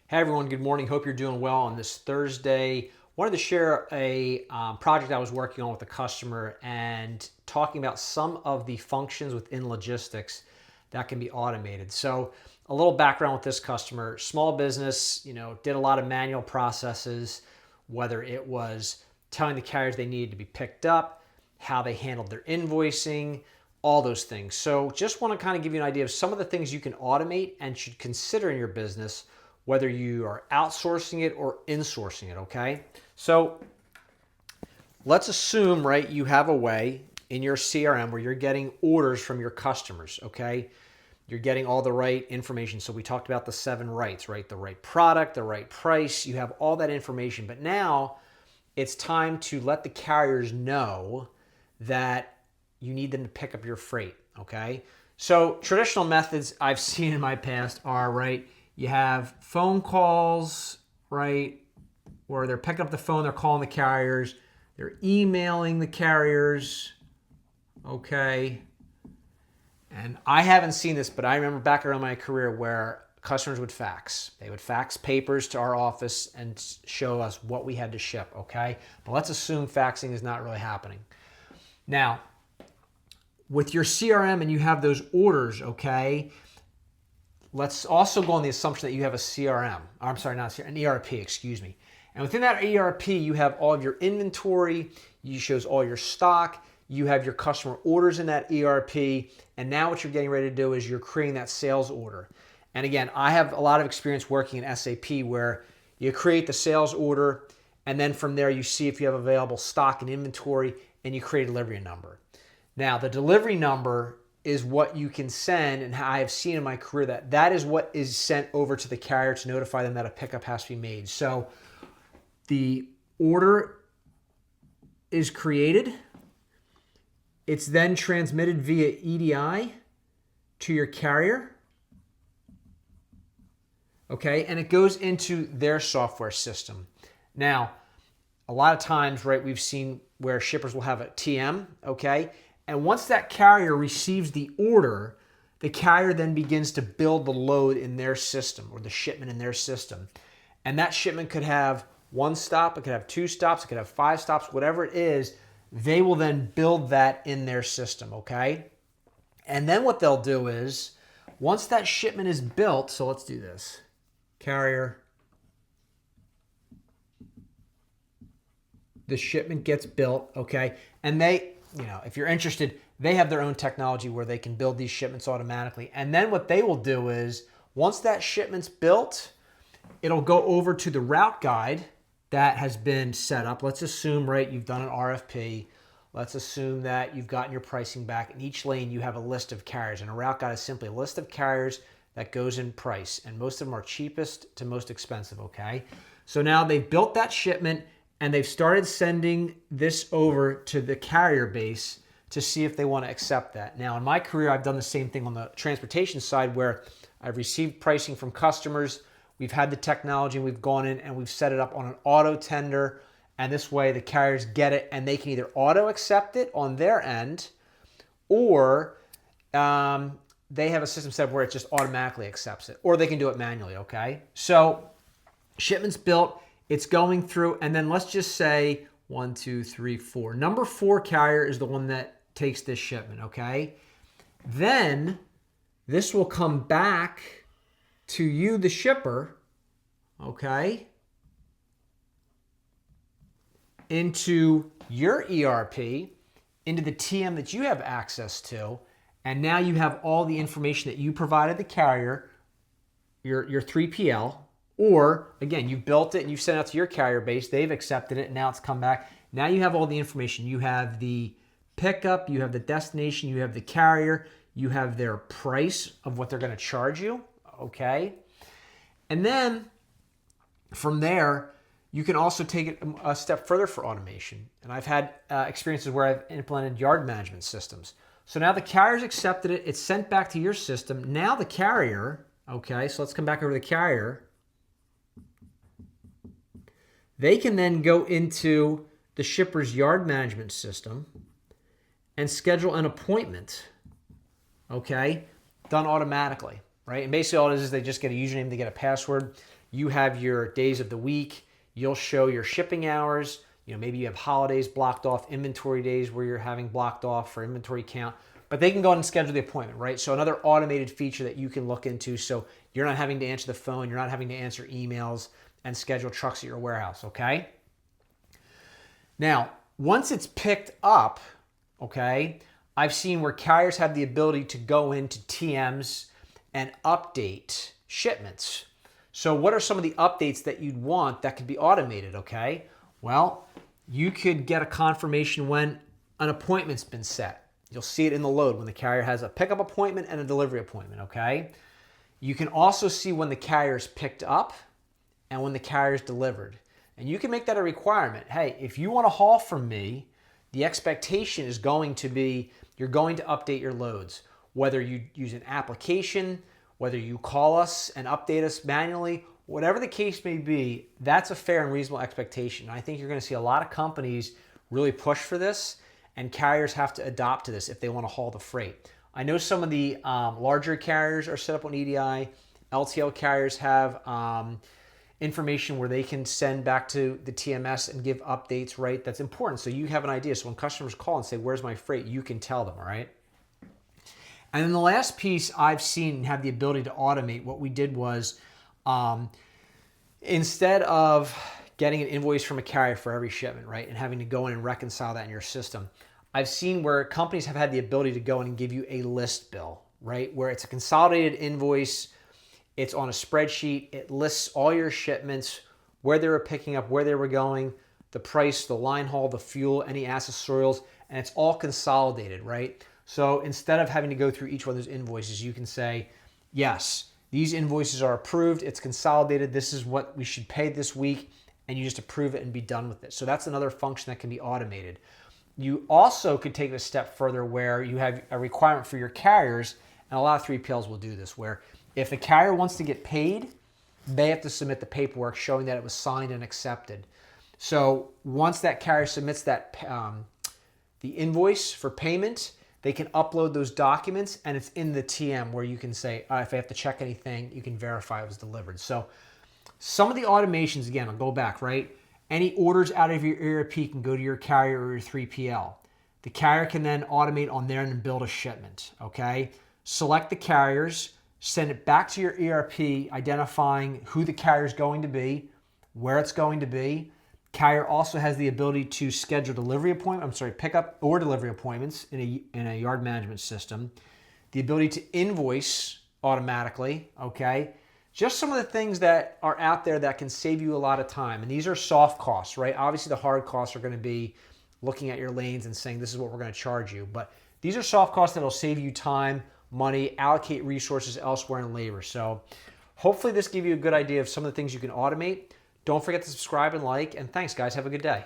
Hey everyone, good morning. Hope you're doing well on this Thursday. Wanted to share a project I was working on with a customer and talking about some of the functions within logistics that can be automated. So a little background with this customer, small business, did a lot of manual processes, whether it was telling the carriers they needed to be picked up, how they handled their invoicing, all those things. So just want to kind of give you an idea of some of the things you can automate and should consider in your business, whether you are outsourcing it or insourcing it, okay? So let's assume, right, you have a way in your CRM where you're getting orders from your customers, okay? You're getting all the right information. So we talked about the 7 rights, right? The right product, the right price, you have all that information. But now it's time to let the carriers know that you need them to pick up your freight, okay? So traditional methods I've seen in my past are, right, you have phone calls, right, where they're picking up the phone, they're calling the carriers, they're emailing the carriers, okay? And I haven't seen this, but I remember back around my career where customers would fax. They would fax papers to our office and show us what we had to ship, okay? But let's assume faxing is not really happening. Now, with your CRM and you have those orders, okay, let's also go on the assumption that you have a CRM. I'm sorry, not a CRM, an ERP, excuse me. And within that ERP, you have all of your inventory, you shows all your stock, you have your customer orders in that ERP, and now what you're getting ready to do is you're creating that sales order. And again, I have a lot of experience working in SAP where you create the sales order, and then from there you see if you have available stock and inventory, and you create a delivery number. Now, the delivery number is what you can send, and how I have seen in my career that is what is sent over to the carrier to notify them that a pickup has to be made. So the order is created. It's then transmitted via EDI to your carrier. Okay, and it goes into their software system. Now, a lot of times, right, we've seen where shippers will have a TM, okay? And once that carrier receives the order, the carrier then begins to build the load in their system or the shipment in their system. And that shipment could have 1 stop, it could have 2 stops, it could have 5 stops, whatever it is, they will then build that in their system, okay? And then what they'll do is, once that shipment is built, so let's do this. Carrier, the shipment gets built, okay? And they, if you're interested, they have their own technology where they can build these shipments automatically. And then what they will do is, once that shipment's built, it'll go over to the route guide that has been set up. Let's assume, right, you've done an RFP. Let's assume that you've gotten your pricing back. In each lane, you have a list of carriers. And a route guide is simply a list of carriers that goes in price. And most of them are cheapest to most expensive, okay? So now they've built that shipment, and they've started sending this over to the carrier base to see if they want to accept that. Now, in my career, I've done the same thing on the transportation side where I've received pricing from customers. We've had the technology, and we've gone in and we've set it up on an auto tender. And this way the carriers get it, and they can either auto accept it on their end, or they have a system set up where it just automatically accepts it, or they can do it manually, okay? So shipment's built. It's going through, and then let's just say 1, 2, 3, 4. Number 4 carrier is the one that takes this shipment, okay? Then this will come back to you, the shipper, okay, into your ERP, into the TM that you have access to, and now you have all the information that you provided the carrier, your 3PL, or, again, you built it and you sent it out to your carrier base. They've accepted it, and now it's come back. Now you have all the information. You have the pickup, you have the destination, you have the carrier, you have their price of what they're going to charge you, okay? And then from there, you can also take it a step further for automation. And I've had experiences where I've implemented yard management systems. So now the carrier's accepted it. It's sent back to your system. Now the carrier, okay, so let's come back over to the carrier. They can then go into the shipper's yard management system and schedule an appointment, okay, done automatically, right? And basically all it is they just get a username, they get a password. You have your days of the week. You'll show your shipping hours. Maybe you have holidays blocked off, inventory days where you're having blocked off for inventory count. But they can go ahead and schedule the appointment, right? So another automated feature that you can look into, so you're not having to answer the phone, you're not having to answer emails and schedule trucks at your warehouse, okay? Now, once it's picked up, okay, I've seen where carriers have the ability to go into TMs and update shipments. So what are some of the updates that you'd want that could be automated, okay? Well, you could get a confirmation when an appointment's been set. You'll see it in the load when the carrier has a pickup appointment and a delivery appointment, okay? You can also see when the carrier's picked up and when the carrier's delivered. And you can make that a requirement. Hey, if you want to haul from me, the expectation is going to be you're going to update your loads. Whether you use an application, whether you call us and update us manually, whatever the case may be, that's a fair and reasonable expectation. I think you're going to see a lot of companies really push for this, and carriers have to adopt to this if they want to haul the freight. I know some of the larger carriers are set up on EDI. LTL carriers have information where they can send back to the TMS and give updates, right? That's important. So you have an idea. So when customers call and say, where's my freight? You can tell them, all right? And then the last piece I've seen have the ability to automate, what we did was instead of getting an invoice from a carrier for every shipment, right, and having to go in and reconcile that in your system, I've seen where companies have had the ability to go in and give you a list bill, right, where it's a consolidated invoice. It's on a spreadsheet. It lists all your shipments, where they were picking up, where they were going, the price, the line haul, the fuel, any accessorials, and it's all consolidated, right? So instead of having to go through each one of those invoices, you can say, yes, these invoices are approved. It's consolidated. This is what we should pay this week, and you just approve it and be done with it. So that's another function that can be automated. You also could take it a step further where you have a requirement for your carriers, and a lot of 3PLs will do this, where if the carrier wants to get paid, they have to submit the paperwork showing that it was signed and accepted. So once that carrier submits that the invoice for payment, they can upload those documents, and it's in the TM where you can say, if I have to check anything, you can verify it was delivered. So some of the automations, again, I'll go back, right? Any orders out of your ERP can go to your carrier or your 3PL. The carrier can then automate on there and build a shipment, okay? Select the carriers, send it back to your ERP, identifying who the carrier is going to be, where it's going to be. Carrier also has the ability to schedule pickup or delivery appointments in a yard management system. The ability to invoice automatically, okay? Just some of the things that are out there that can save you a lot of time. And these are soft costs, right? Obviously the hard costs are going to be looking at your lanes and saying, this is what we're going to charge you. But these are soft costs that will save you time, money, allocate resources elsewhere in labor. So hopefully this gives you a good idea of some of the things you can automate. Don't forget to subscribe and like, and thanks guys, have a good day.